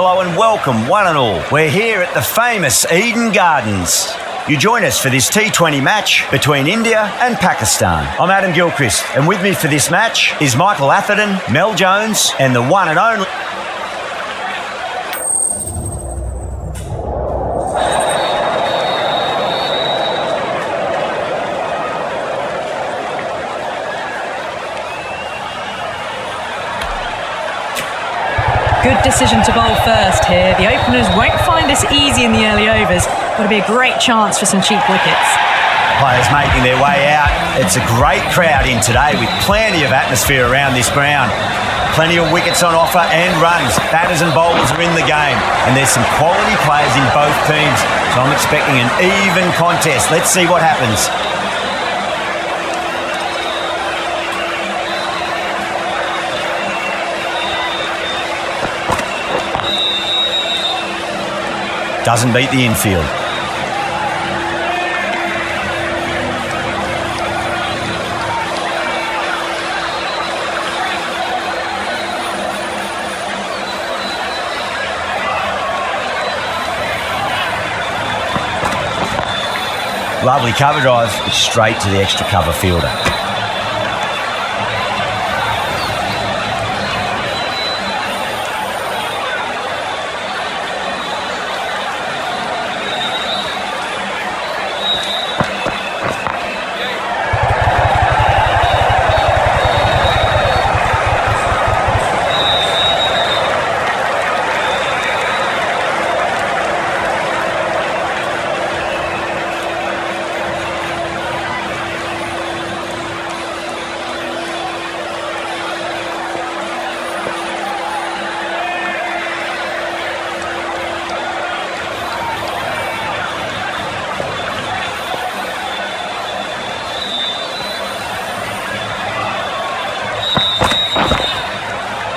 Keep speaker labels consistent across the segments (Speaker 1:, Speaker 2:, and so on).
Speaker 1: Hello and welcome, one and all. We're here at the famous Eden Gardens. You join us for this T20 match between India and Pakistan. I'm Adam Gilchrist, and with me for this match is Michael Atherton, Mel Jones, and the one and only...
Speaker 2: Good decision to bowl first here. The openers won't find this easy in the early overs. Got to be a great chance for some cheap wickets.
Speaker 1: Players making their way out. It's a great crowd in today with plenty of atmosphere around this ground. Plenty of wickets on offer and runs. Batters and bowlers are in the game. And there's some quality players in both teams. So I'm expecting an even contest. Let's see what happens. Doesn't beat the infield. Lovely cover drive, straight to the extra cover fielder.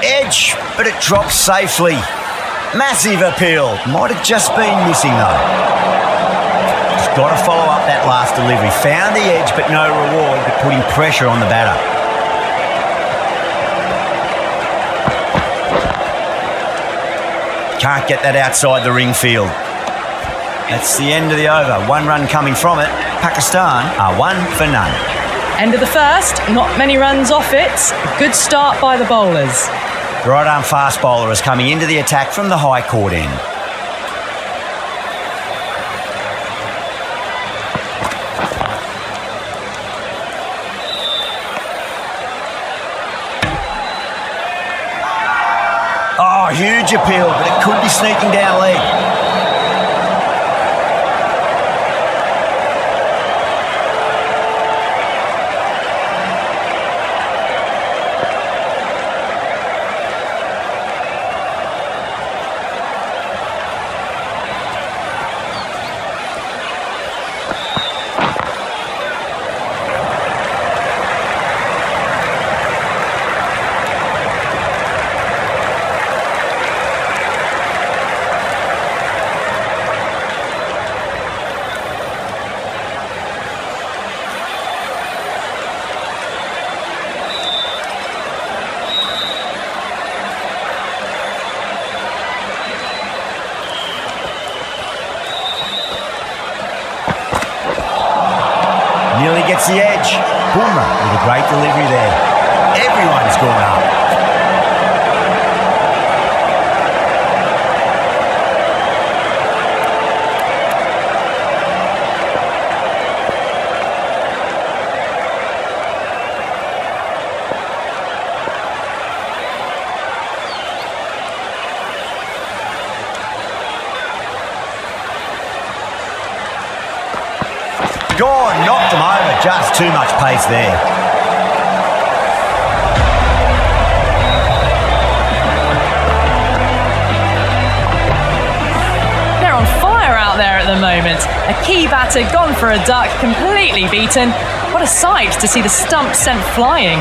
Speaker 1: Edge, but it drops safely. Massive appeal. Might have just been missing though. Just got to follow up that last delivery. Found the edge, but no reward, but putting pressure on the batter. Can't get that outside the ring field. That's the end of the over. One run coming from it. Pakistan are 1 for none.
Speaker 2: End of the first, not many runs off it. Good start by the bowlers.
Speaker 1: The right-arm fast bowler is coming into the attack from the high court end. Oh, huge appeal, but it could be sneaking down leg. Nearly gets the edge. Boomer with a great delivery there. Everyone's gone up. Gone, knocked them over, just too much pace there.
Speaker 2: They're on fire out there at the moment. A key batter gone for a duck, completely beaten. What a sight to see the stump sent flying.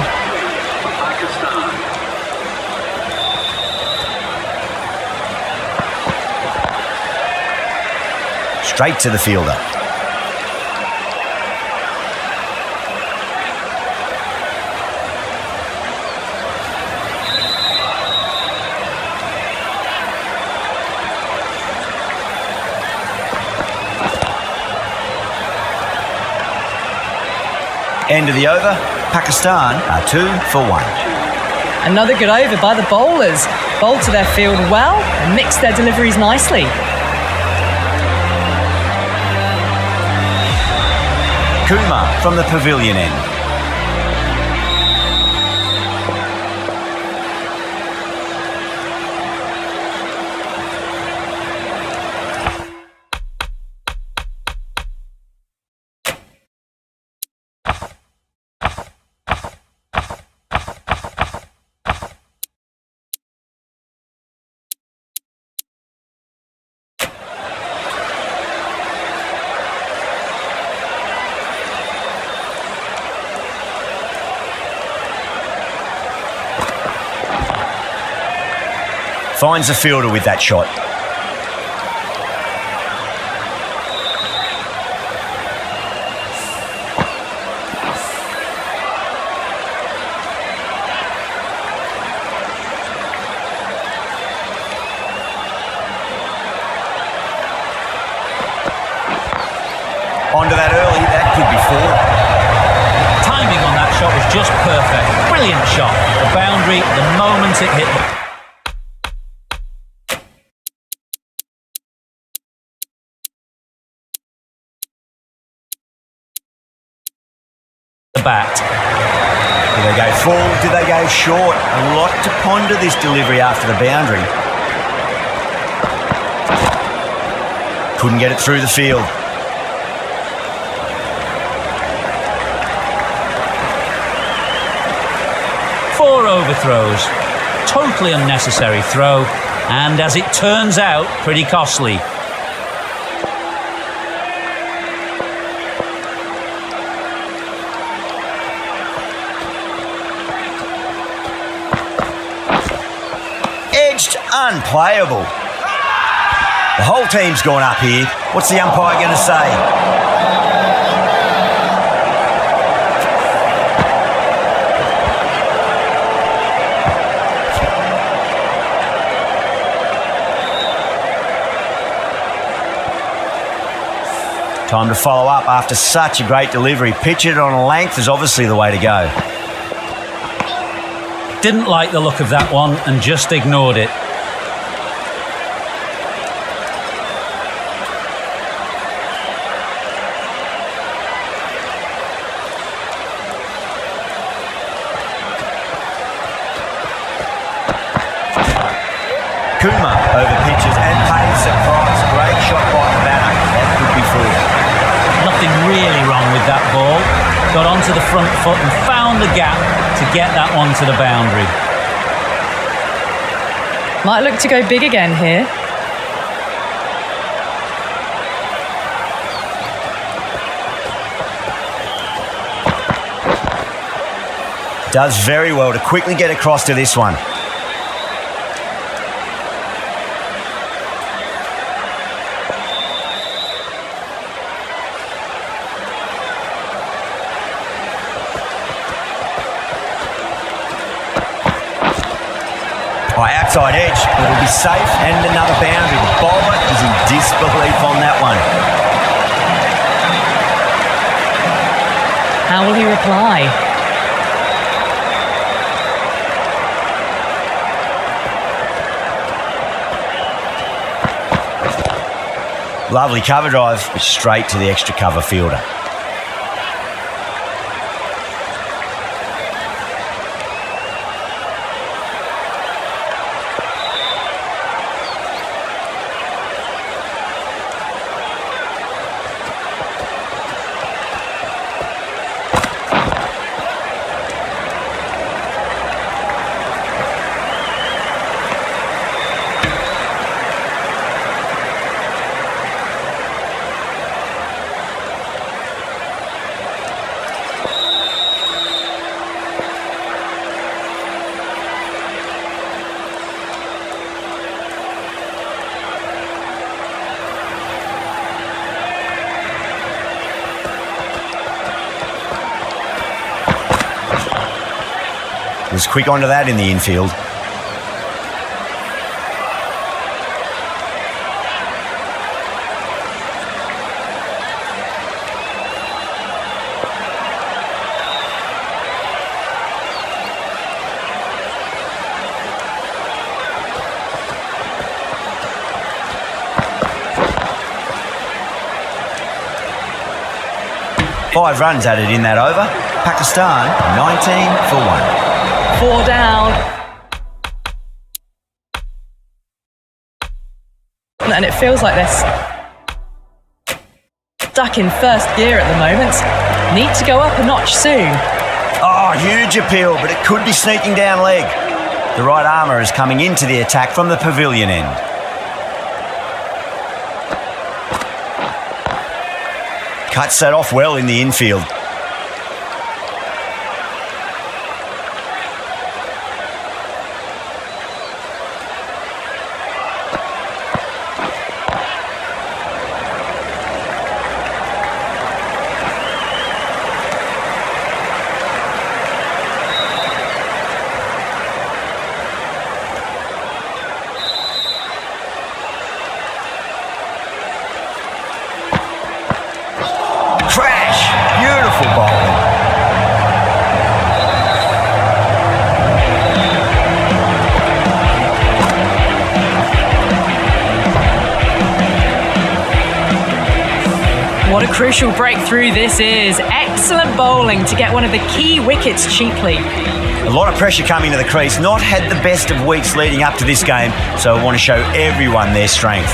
Speaker 1: Straight to the fielder. End of the over. Pakistan are 2 for 1.
Speaker 2: Another good over by the bowlers. Bowled to their field well and mixed their deliveries nicely.
Speaker 1: Kumar from the pavilion end. Finds the fielder with that shot. Onto that early, that could be 4.
Speaker 3: Timing on that shot was just perfect. Brilliant shot. The boundary, the moment it hit the bat.
Speaker 1: Do they go full? Do they go short? A lot to ponder this delivery after the boundary. Couldn't get it through the field.
Speaker 3: Four overthrows. Totally unnecessary throw, and as it turns out, pretty costly.
Speaker 1: Edged, unplayable. The whole team's gone up here. What's the umpire going to say? Time to follow up after such a great delivery. Pitch it on a length is obviously the way to go.
Speaker 3: Didn't like the look of that one and just ignored it.
Speaker 1: Kumar over pitches and pays the price. Great shot by the batter. That could be 4.
Speaker 3: Nothing really wrong with that ball. Got onto the front foot and found the gap to get that one to the boundary.
Speaker 2: Might look to go big again here.
Speaker 1: Does very well to quickly get across to this one. Outside edge, but it'll be safe and another boundary. The bowler is in disbelief on that one.
Speaker 2: How will he reply?
Speaker 1: Lovely cover drive, straight to the extra cover fielder. Was quick onto that in the infield. 5 runs added in that over. Pakistan 19 for 1.
Speaker 2: 4 down. And it feels like this. Stuck in first gear at the moment. Need to go up a notch soon.
Speaker 1: Oh, huge appeal, but it could be sneaking down leg. The right armour is coming into the attack from the pavilion end. Cuts that off well in the infield.
Speaker 2: What a crucial breakthrough this is. Excellent bowling to get one of the key wickets cheaply.
Speaker 1: A lot of pressure coming to the crease. Not had the best of weeks leading up to this game, so I want to show everyone their strength.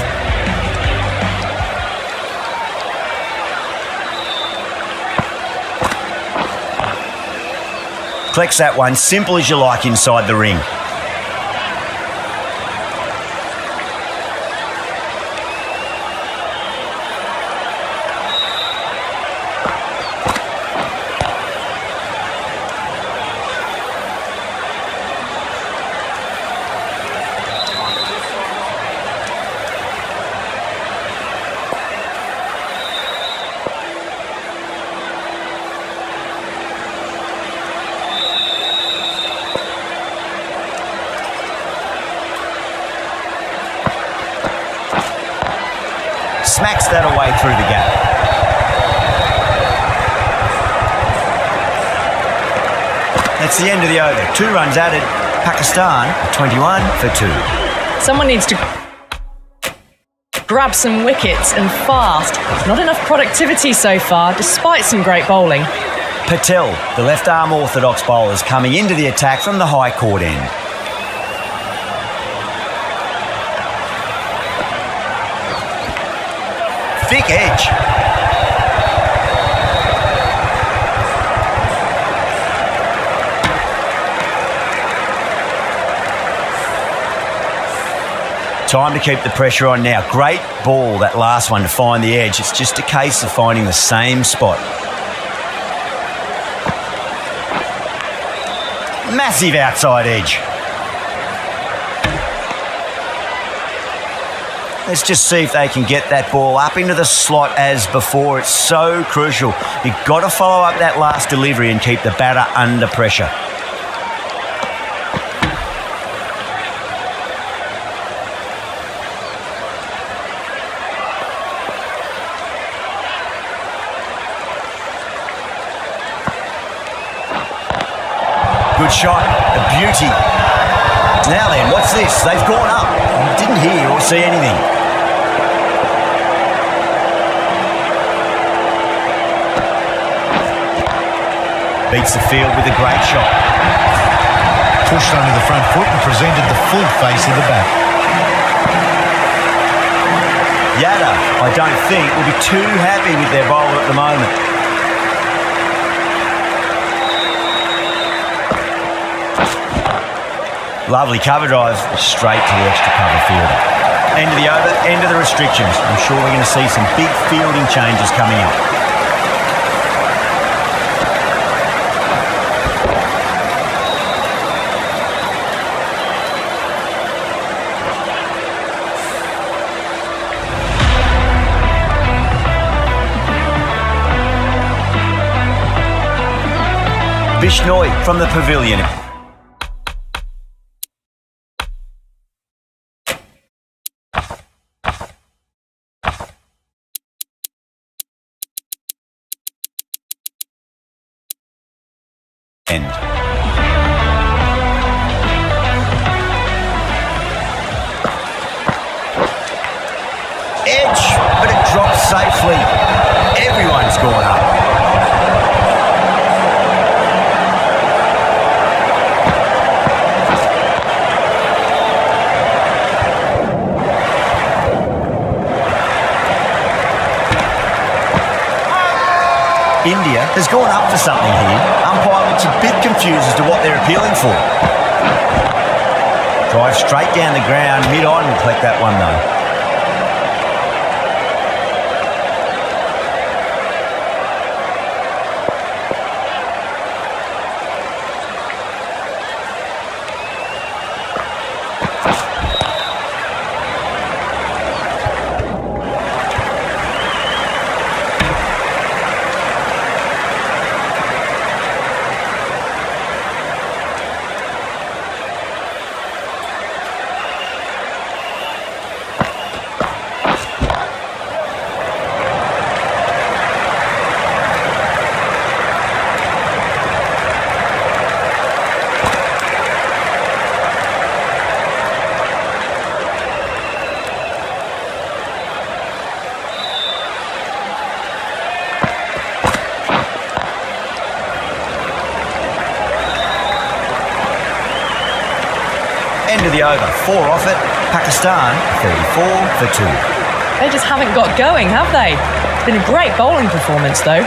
Speaker 1: Collects that one, simple as you like inside the ring. Smacks that away through the gap. That's the end of the over. 2 runs added. Pakistan 21 for 2.
Speaker 2: Someone needs to grab some wickets and fast. Not enough productivity so far, despite some great bowling.
Speaker 1: Patel, the left-arm orthodox bowler, is coming into the attack from the high court end. Thick edge. Time to keep the pressure on now. Great ball, that last one, to find the edge. It's just a case of finding the same spot. Massive outside edge. Let's just see if they can get that ball up into the slot as before. It's so crucial. You've got to follow up that last delivery and keep the batter under pressure. Good shot, a beauty. Now then, what's this? They've gone up. Didn't hear or see anything. Beats the field with a great shot.
Speaker 4: Pushed under the front foot and presented the full face of the bat.
Speaker 1: Yada, I don't think, will be too happy with their bowler at the moment. Lovely cover drive, straight to the extra cover fielder. End of the over, end of the restrictions. I'm sure we're going to see some big fielding changes coming up. Bishnoi from the pavilion. End. Edge, but it drops safely. Everyone's gone up. India has gone up for something here. Umpire looks a bit confused as to what they're appealing for. Drive straight down the ground, mid-on will collect that one though. End of the over. 4 off it. Pakistan 34 for 2.
Speaker 2: They just haven't got going, have they? It's been a great bowling performance, though.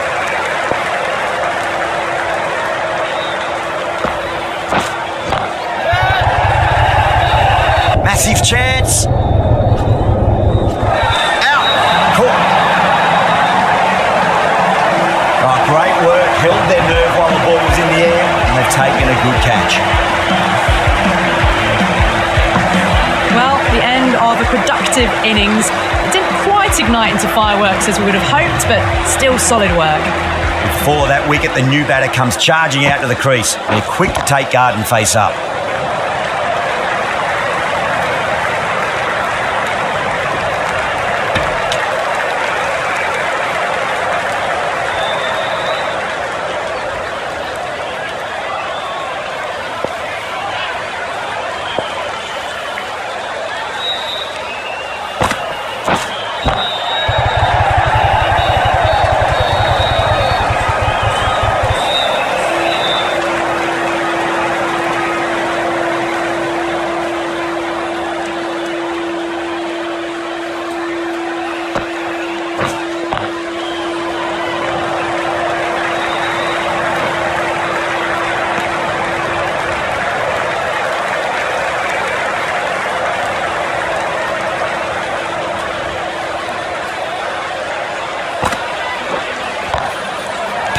Speaker 1: Massive chance. Out. Caught. Oh, great work. Held their nerve while the ball was in the air, and they've taken a good catch.
Speaker 2: Well, the end of a productive innings. It didn't quite ignite into fireworks as we would have hoped, but still solid work.
Speaker 1: Before that wicket, the new batter comes charging out to the crease. They're quick to take guard and face up.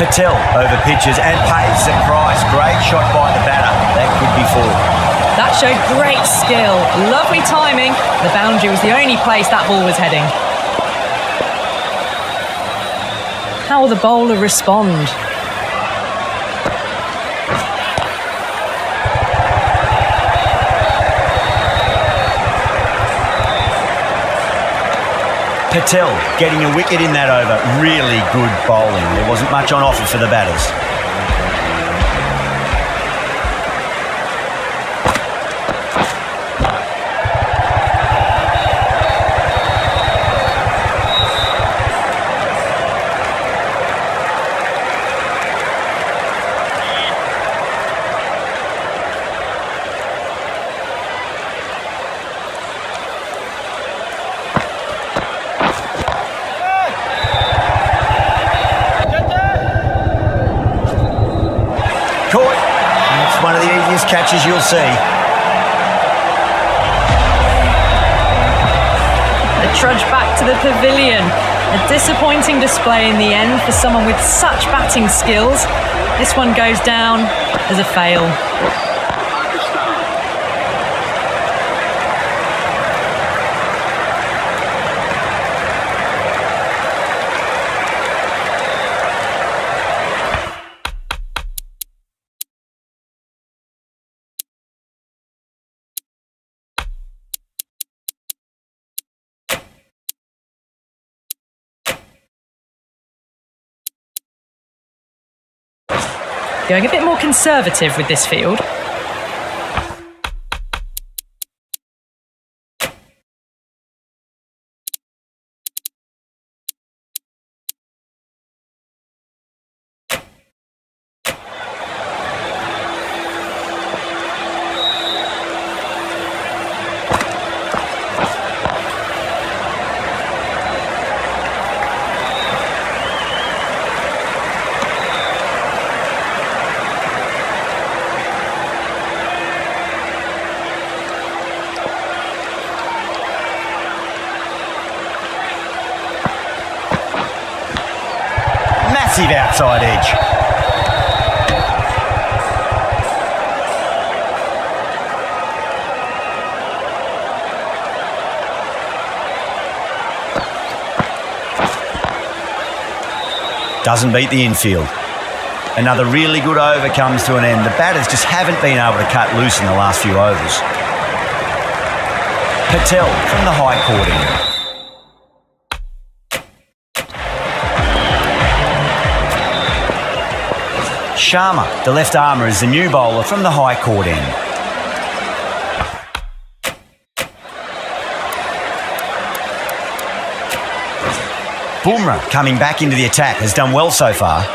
Speaker 1: Patel over pitches and pays the price. Great shot by the batter. That could be 4.
Speaker 2: That showed great skill. Lovely timing. The boundary was the only place that ball was heading. How will the bowler respond?
Speaker 1: Patel getting a wicket in that over. Really good bowling. There wasn't much on offer for the batters. Caught. It's one of the easiest catches you'll see.
Speaker 2: The trudge back to the pavilion. A disappointing display in the end for someone with such batting skills. This one goes down as a fail. Going a bit more conservative with this field.
Speaker 1: massive outside edge. Doesn't beat the infield. Another really good over comes to an end. The batters just haven't been able to cut loose in the last few overs. Patel from the high court end. Sharma, the left armour, is the new bowler from the high court end. Bumrah, coming back into the attack, has done well so far.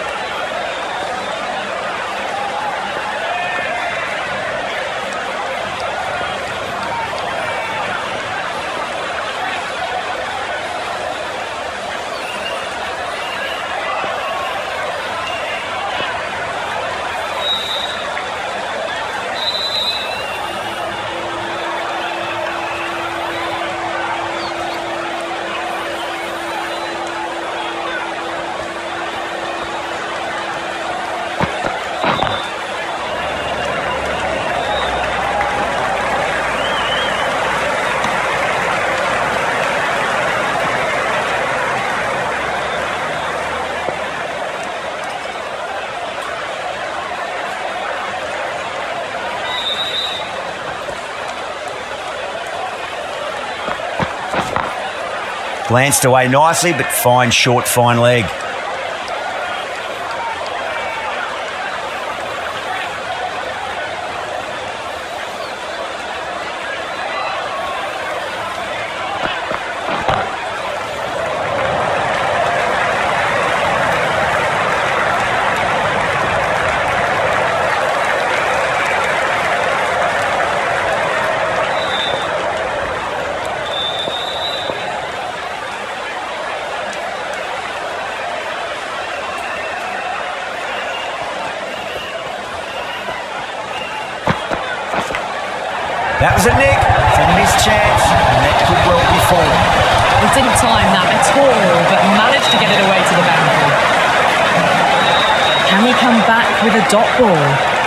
Speaker 1: Glanced away nicely, but fine short, fine leg. That was a nick. It's a missed chance, and that could well be falling.
Speaker 2: He didn't time that at all, but managed to get it away to the boundary. Can he come back with a dot ball?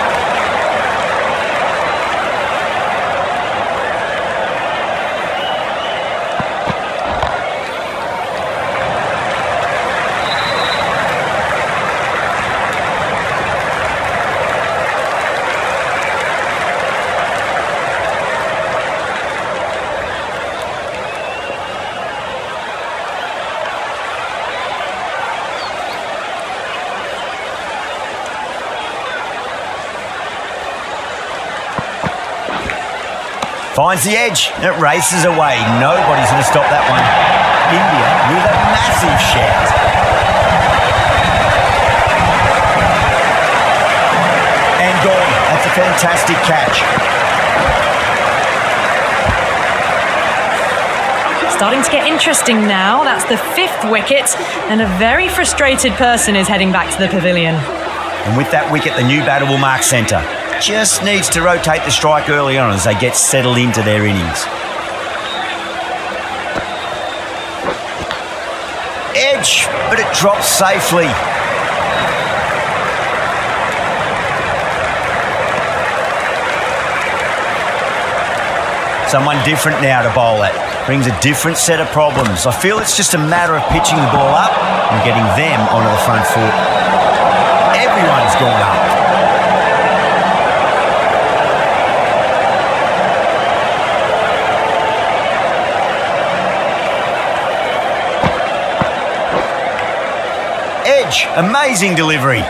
Speaker 1: Finds the edge, and it races away. Nobody's going to stop that one. India with a massive shout. And gone. That's a fantastic catch.
Speaker 2: Starting to get interesting now. That's the 5th wicket, and a very frustrated person is heading back to the pavilion.
Speaker 1: And with that wicket, the new batter will mark centre. Just needs to rotate the strike early on as they get settled into their innings. Edge, but it drops safely. Someone different now to bowl at. Brings a different set of problems. I feel it's just a matter of pitching the ball up and getting them onto the front foot. Everyone's gone up. Edge, amazing delivery.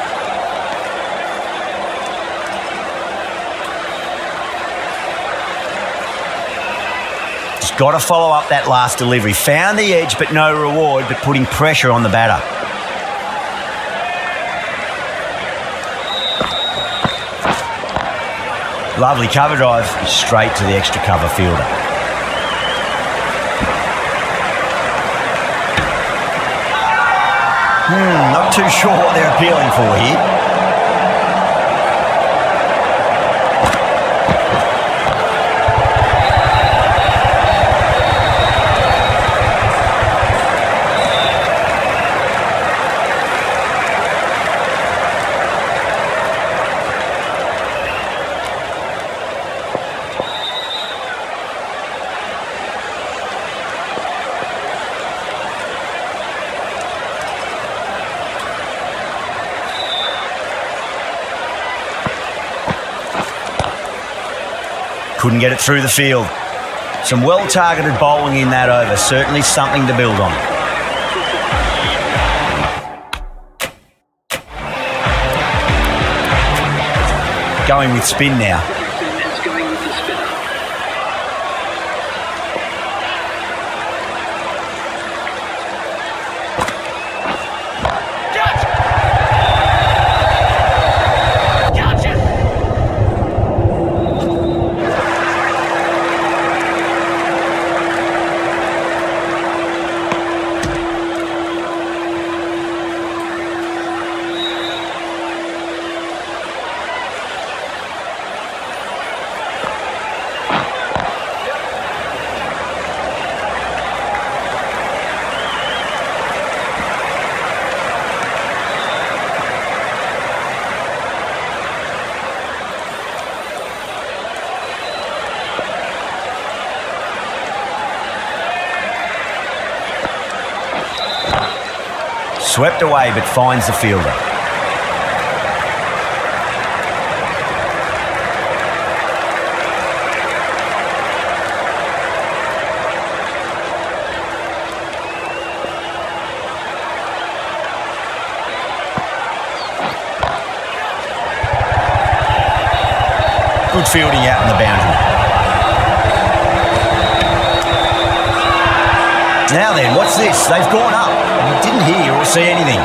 Speaker 1: Just got to follow up that last delivery. Found the edge, but no reward, but putting pressure on the batter. Lovely cover drive, straight to the extra cover fielder. Not too sure what they're appealing for here. Couldn't get it through the field. Some well-targeted bowling in that over. Certainly something to build on. Going with spin now. Swept away, but finds the fielder. Good fielding out in the boundary. Now then, what's this? They've gone up. I didn't hear or see anything.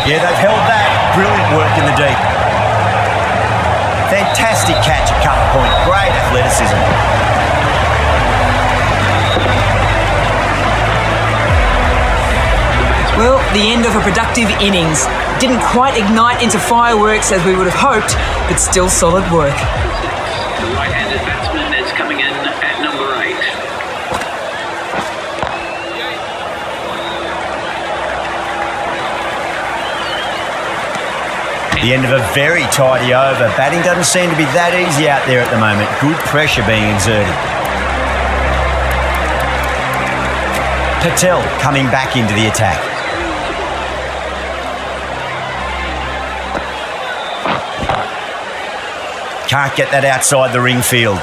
Speaker 1: Yeah, they've held that. Brilliant work in the deep. Fantastic catch at cover point. Great athleticism.
Speaker 5: Well, the end of a productive innings. Didn't quite ignite into fireworks as we would have hoped, but still solid work.
Speaker 6: The right-handed batsman is coming in at number 8.
Speaker 1: The end of a very tidy over. Batting doesn't seem to be that easy out there at the moment. Good pressure being exerted. Patel coming back into the attack. Can't get that outside the ring field.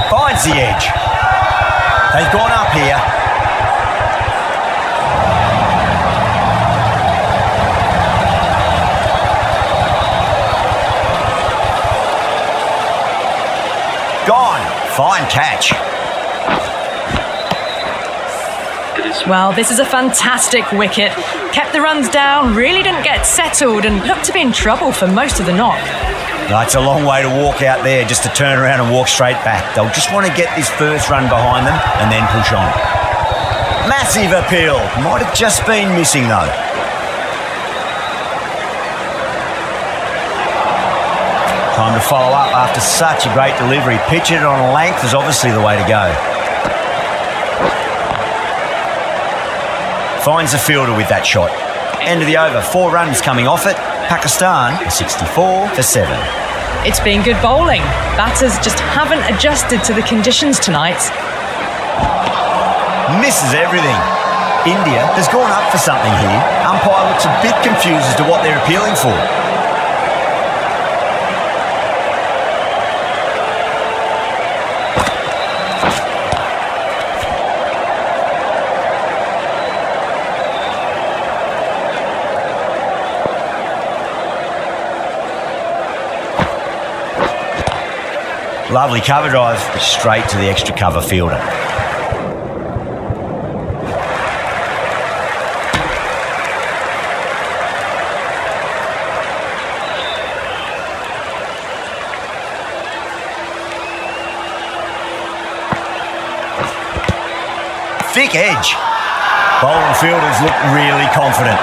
Speaker 1: Finds the edge. They've gone up here. Gone. Fine catch.
Speaker 2: Well, this is a fantastic wicket. Kept the runs down, really didn't get settled and looked to be in trouble for most of the knock.
Speaker 1: No, it's a long way to walk out there just to turn around and walk straight back. They'll just want to get this first run behind them and then push on. Massive appeal. Might have just been missing though. Time to follow up after such a great delivery. Pitch it on a length is obviously the way to go. Finds the fielder with that shot. End of the over. 4 runs coming off it. Pakistan 64 for 7.
Speaker 2: It's been good bowling. Batters just haven't adjusted to the conditions tonight.
Speaker 1: Misses everything. India has gone up for something here. Umpire looks a bit confused as to what they're appealing for. Lovely cover drive, straight to the extra cover fielder. thick edge. Bowling fielders look really confident.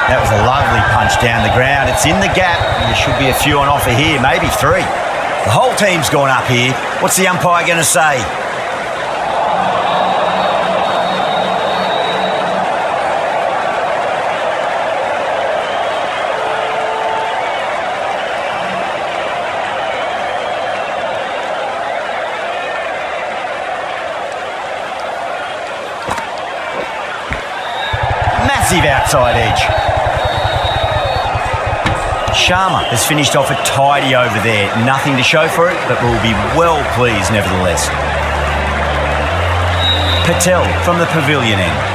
Speaker 1: That was a lovely punch down the ground. It's in the gap. There should be a few on offer here, maybe 3. The whole team's gone up here. What's the umpire going to say? Massive outside edge. Sharma has finished off a tidy over there. Nothing to show for it, but will be well pleased nevertheless. Patel from the pavilion end.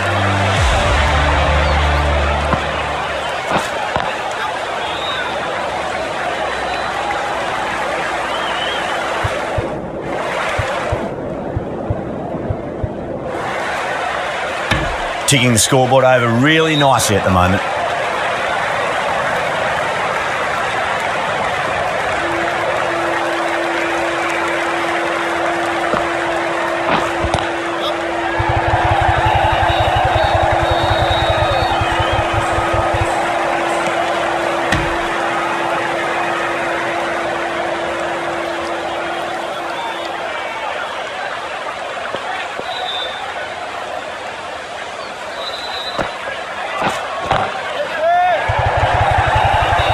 Speaker 1: Ticking the scoreboard over really nicely at the moment.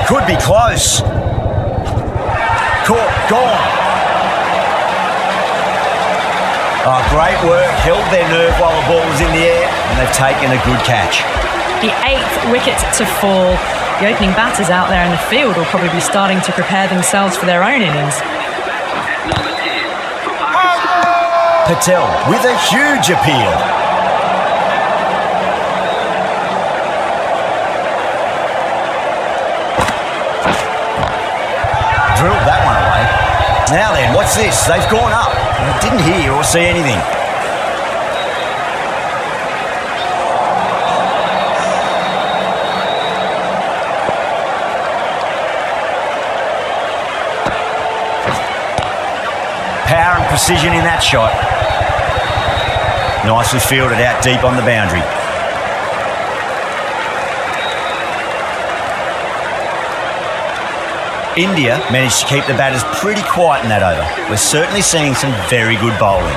Speaker 1: Could be close. Caught, gone. Oh, great work. Held their nerve while the ball was in the air, and they've taken a good catch.
Speaker 2: The 8th wicket to fall. The opening batters out there in the field will probably be starting to prepare themselves for their own innings.
Speaker 1: Patel with a huge appeal. Drilled that one away. Now then, what's this? They've gone up. I didn't hear or see anything. Power and precision in that shot. Nicely fielded out deep on the boundary. India managed to keep the batters pretty quiet in that over. We're certainly seeing some very good bowling.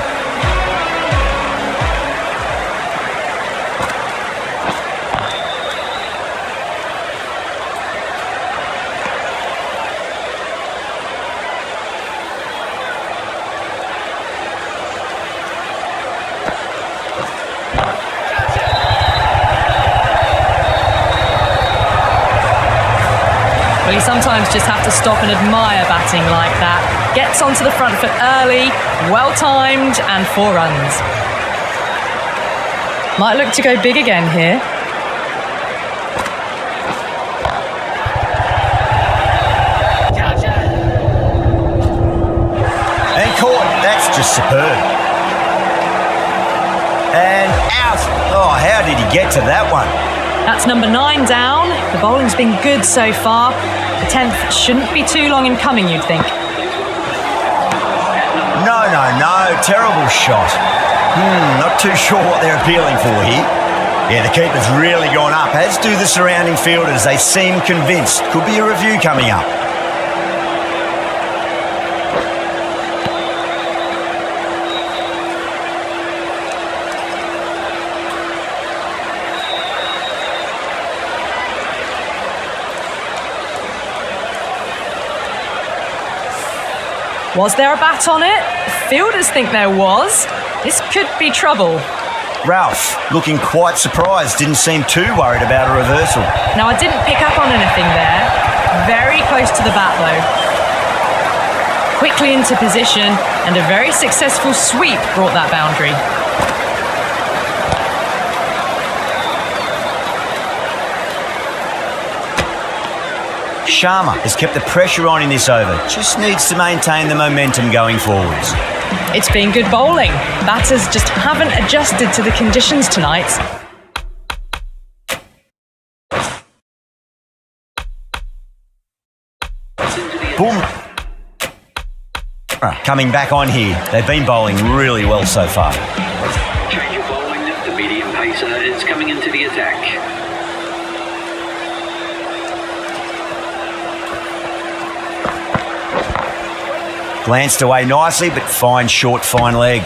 Speaker 2: Well, you sometimes just have to stop and admire batting like that. Gets onto the front foot early, well-timed, and 4 runs. Might look to go big again here.
Speaker 1: And caught. That's just superb. And out. Oh, how did he get to that one?
Speaker 2: That's number 9 down. The bowling's been good so far. The 10th shouldn't be too long in coming, you'd think.
Speaker 1: No. Terrible shot. Not too sure what they're appealing for here. Yeah, the keeper's really gone up, as do the surrounding fielders. They seem convinced. Could be a review coming up.
Speaker 2: Was there a bat on it? Fielders think there was. This could be trouble.
Speaker 1: Ralph, looking quite surprised, didn't seem too worried about a reversal.
Speaker 2: Now, I didn't pick up on anything there. Very close to the bat, though. Quickly into position, and a very successful sweep brought that boundary.
Speaker 1: Sharma has kept the pressure on in this over. Just needs to maintain the momentum going forwards.
Speaker 2: It's been good bowling. Batters just haven't adjusted to the conditions tonight.
Speaker 1: Boom. Coming back on here. They've been bowling really well so far.
Speaker 6: Change of bowling. The medium pacer is coming into the attack.
Speaker 1: Glanced away nicely, but fine short, fine leg.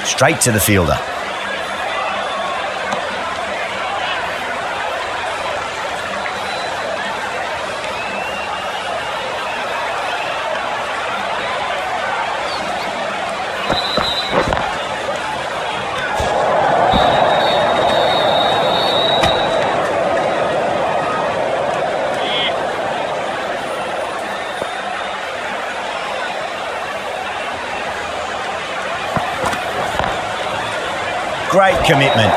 Speaker 1: Straight to the fielder. Great commitment.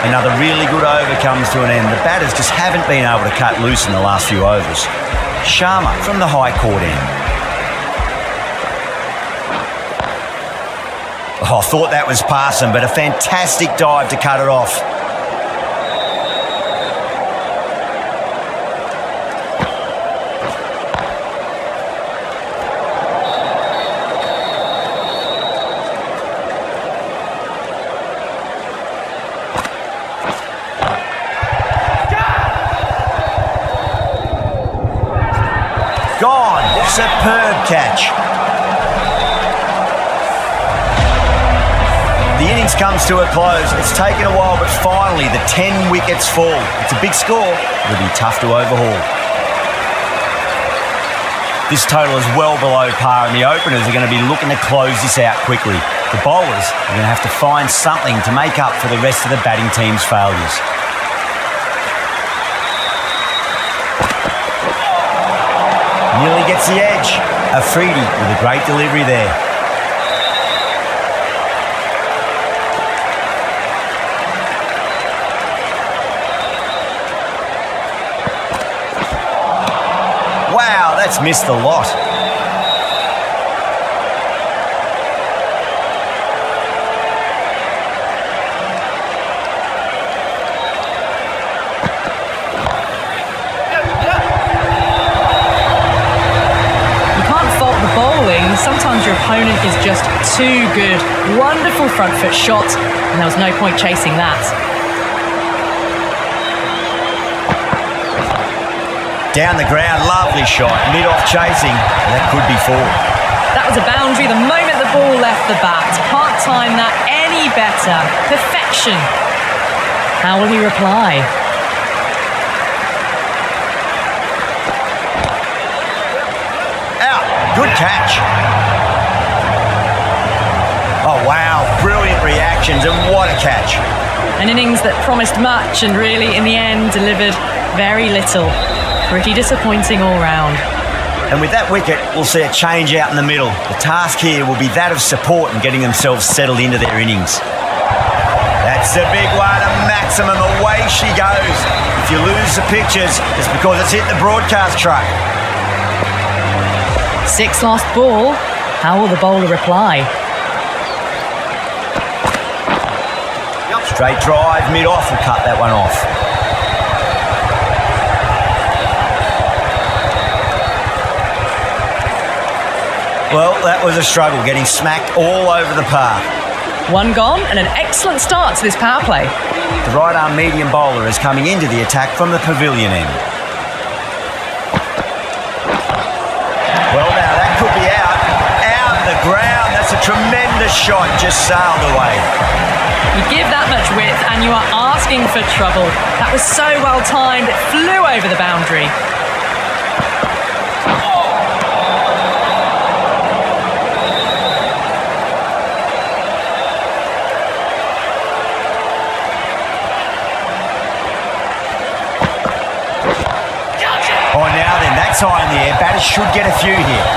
Speaker 1: Another really good over comes to an end. The batters just haven't been able to cut loose in the last few overs. Sharma from the high court end. Oh, I thought that was passing, but a fantastic dive to cut it off. Gone. Superb catch. The innings comes to a close. It's taken a while, but finally the 10 wickets fall. It's a big score. It'll be tough to overhaul. This total is well below par, and the openers are going to be looking to close this out quickly. The bowlers are going to have to find something to make up for the rest of the batting team's failures. Nearly gets the edge. Afridi with a great delivery there. Wow, that's missed the lot.
Speaker 2: Sometimes your opponent is just too good. Wonderful front foot shot, and there was no point chasing that.
Speaker 1: Down the ground, lovely shot. Mid-off chasing, that could be four.
Speaker 2: That was a boundary the moment the ball left the bat. Can't time that any better. Perfection. How will he reply?
Speaker 1: Out. Good catch. Oh, wow. Brilliant reactions, and what a catch.
Speaker 2: An innings that promised much and really, in the end, delivered very little. Pretty disappointing all round.
Speaker 1: And with that wicket, we'll see a change out in the middle. The task here will be that of support and getting themselves settled into their innings. That's a big one, a maximum. Away she goes. If you lose the pictures, it's because it's hit the broadcast truck.
Speaker 2: 6 lost ball. How will the bowler reply?
Speaker 1: Straight drive, mid-off, will cut that one off. Well, that was a struggle, getting smacked all over the park.
Speaker 2: 1 gone and an excellent start to this power play.
Speaker 1: The right-arm medium bowler is coming into the attack from the pavilion end. Well, now that could be out. Out the ground. That's a tremendous The shot just sailed away.
Speaker 2: You give that much width and you are asking for trouble. That was so well timed, it flew over the boundary.
Speaker 1: Oh, now then, that's high in the air. Batters should get a few here.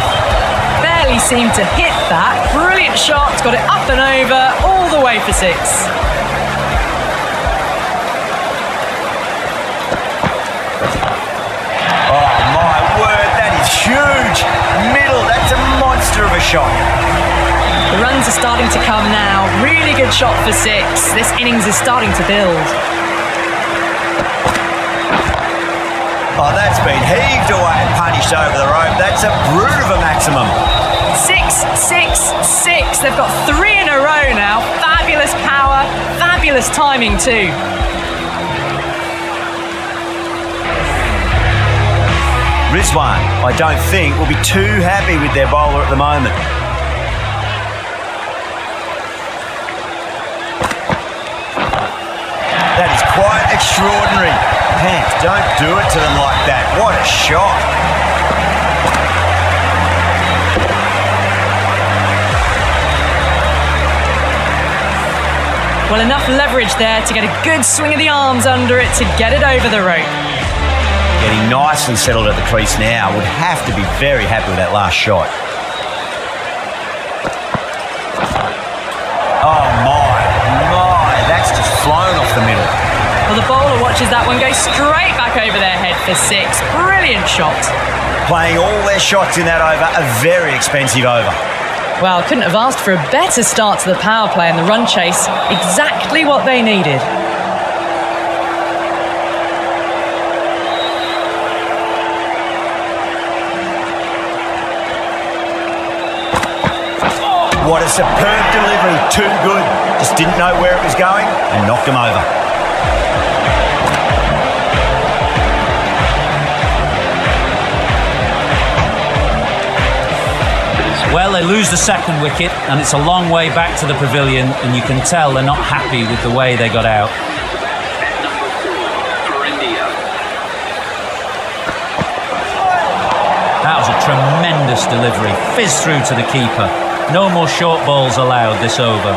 Speaker 2: Barely seemed to hit that. Brilliant shot, got it up and over, all the way for 6.
Speaker 1: Oh, my word, that is huge. Middle, that's a monster of a shot.
Speaker 2: The runs are starting to come now. Really good shot for 6. This innings is starting to build.
Speaker 1: Oh, that's been heaved away and punished over the rope. That's a brute of a maximum.
Speaker 2: 6, 6, 6. They've got 3 in a row now. Fabulous power, fabulous timing too.
Speaker 1: Rizwan, I don't think, will be too happy with their bowler at the moment. That is quite extraordinary. Pants, don't do it to them like that. What a shot.
Speaker 2: Well, enough leverage there to get a good swing of the arms under it to get it over the rope.
Speaker 1: Getting nicely settled at the crease now. Would have to be very happy with that last shot. Oh my, that's just flown off the middle.
Speaker 2: Well, the bowler watches that one go straight back over their head for 6. Brilliant shot.
Speaker 1: Playing all their shots in that over, a very expensive over.
Speaker 2: Well, couldn't have asked for a better start to the power play and the run chase. Exactly what they needed.
Speaker 1: What a superb delivery, too good. Just didn't know where it was going and knocked him over.
Speaker 3: Well, they lose the second wicket, and it's a long way back to the pavilion, and you can tell they're not happy with the way they got out.
Speaker 6: At number 4 for India.
Speaker 3: That was a tremendous delivery. Fizzed through to the keeper. No more short balls allowed this over.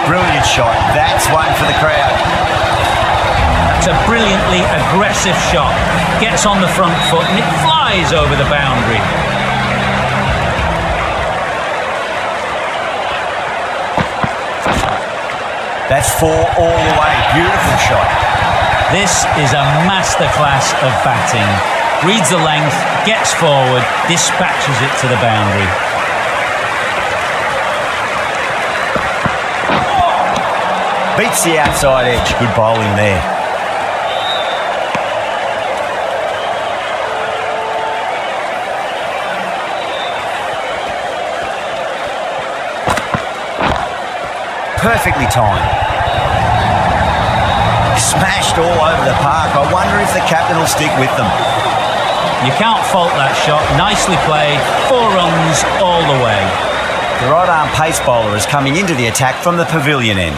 Speaker 1: Brilliant shot. That's one for the crowd.
Speaker 3: It's a brilliantly aggressive shot. Gets on the front foot and it flies over the boundary.
Speaker 1: That's 4 all the way. Beautiful shot.
Speaker 3: This is a masterclass of batting. Reads the length, gets forward, dispatches it to the boundary.
Speaker 1: Beats the outside edge. Good bowling there. Perfectly timed. Smashed all over the park. I wonder if the captain will stick with them.
Speaker 3: You can't fault that shot. Nicely played. 4 runs all the way.
Speaker 1: The right arm pace bowler is coming into the attack from the pavilion end.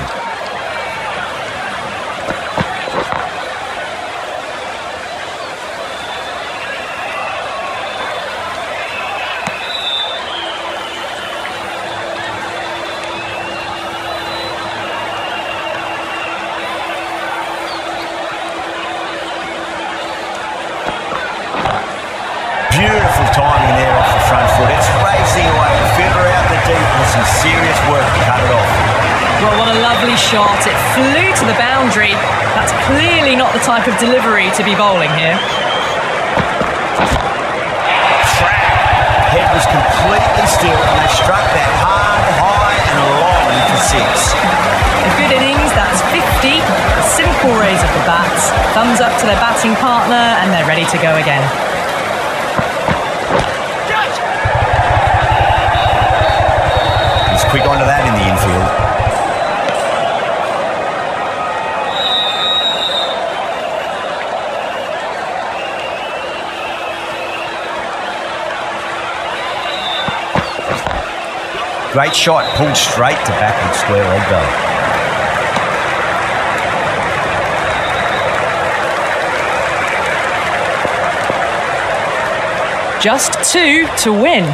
Speaker 1: Beautiful timing there off the front foot. It's racing away. The fielder out the deep with some serious work to cut it off.
Speaker 2: Well, what a lovely shot. It flew to the boundary. That's clearly not the type of delivery to be bowling here.
Speaker 1: Head was completely still and they struck that hard, high and long for 6.
Speaker 2: A good innings, that's 50. A simple raise of the bats. Thumbs up to their batting partner and they're ready to go again.
Speaker 1: He's quick onto that in the infield. Great shot, pulled straight to backward square leg though.
Speaker 2: Just 2 to win.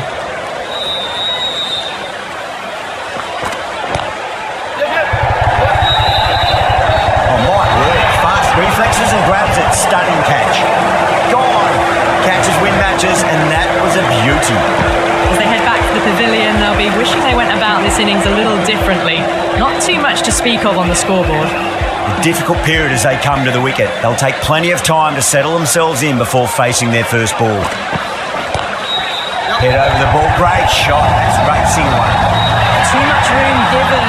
Speaker 1: Reflexes and grabs it, stunning catch. Gone. Catches win matches, and that was a beauty.
Speaker 2: As they head back to the pavilion, they'll be wishing they went about this innings a little differently. Not too much to speak of on the scoreboard.
Speaker 1: A difficult period as they come to the wicket. They'll take plenty of time to settle themselves in before facing their first ball. Head over the ball, great shot. That's racing one.
Speaker 2: Too much room given